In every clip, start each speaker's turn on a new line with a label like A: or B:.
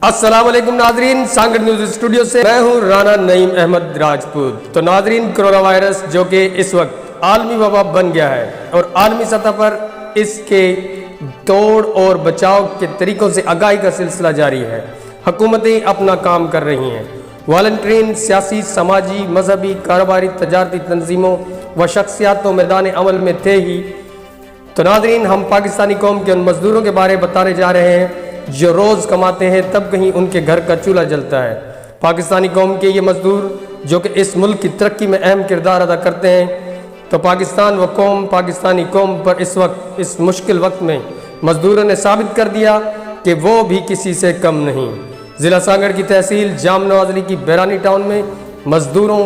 A: अस्सलाम वालेकुम नाजरीन, सांगड़ न्यूज़ स्टूडियो से मैं हूं राना नईम अहमद राजपूत। तो नाजरीन, कोरोना वायरस जो कि इस वक्त आलमी वबा बन गया है और आलमी सतह पर इसके तोड़ और बचाव के तरीक़ों से आगाही का सिलसिला जारी है। हुकूमतें अपना काम कर रही हैं। वॉलंटियरिंग सियासी, समाजी, मजहबी, कारोबारी, तजारती तंजीमों व शख्सियात तो मैदान अमल में थे ही। तो नाजरीन, हम पाकिस्तानी कौम के उन मजदूरों के बारे में बताने जा रहे हैं जो रोज़ कमाते हैं तब कहीं उनके घर का चूल्हा जलता है। पाकिस्तानी कौम के ये मजदूर जो कि इस मुल्क की तरक्की में अहम किरदार अदा करते हैं। तो पाकिस्तान व कौम, पाकिस्तानी कौम पर इस वक्त, इस मुश्किल वक्त में मजदूरों ने साबित कर दिया कि वो भी किसी से कम नहीं। ज़िला सांगड़ की तहसील जाम नवाज़ली की बैरानी टाउन में मजदूरों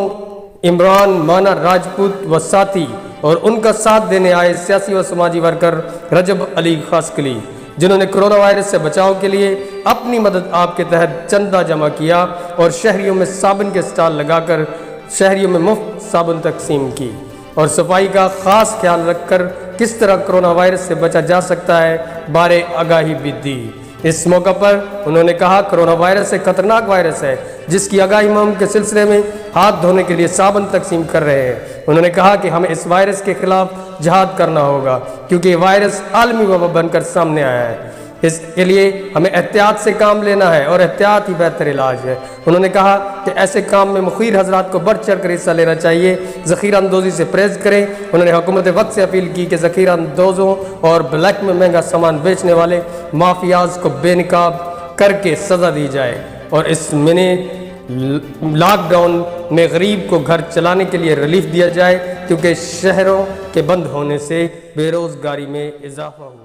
A: इमरान माना राजपूत व साथी और उनका साथ देने आए सियासी व समाजी वर्कर रजब अली खासकली, जिन्होंने कोरोना वायरस से बचाव के लिए अपनी मदद आप के तहत चंदा जमा किया और शहरियों में साबुन के स्टॉल लगाकर शहरियों में मुफ्त साबुन तकसीम की और सफाई का ख़ास ख्याल रखकर किस तरह कोरोना वायरस से बचा जा सकता है बारे आगाही भी दी। इस मौका पर उन्होंने कहा, कोरोना वायरस एक खतरनाक वायरस है जिसकी आगाही मुहिम के सिलसिले में हाथ धोने के लिए साबुन तकसीम कर रहे हैं। उन्होंने कहा कि हमें इस वायरस के खिलाफ जिहाद करना होगा क्योंकि ये वायरस आलमी वबा बनकर सामने आया है। इसके लिए हमें एहतियात से काम लेना है और एहतियात ही बेहतर इलाज है। उन्होंने कहा कि ऐसे काम में मुखीर हजरात को बढ़ चढ़ कर हिस्सा लेना चाहिए, ज़ख़ीरा अंदोज़ी से परहेज़ करें। उन्होंने हुकूमत वक्त से अपील की कि ज़ख़ीरा अंदोज़ों और ब्लैक में महंगा सामान बेचने वाले माफियाज को बेनकाब करके सज़ा दी जाए और इस मिनी लॉकडाउन में गरीब को घर चलाने के लिए रिलीफ दिया जाए क्योंकि शहरों के बंद होने से बेरोज़गारी में इजाफा हुआ।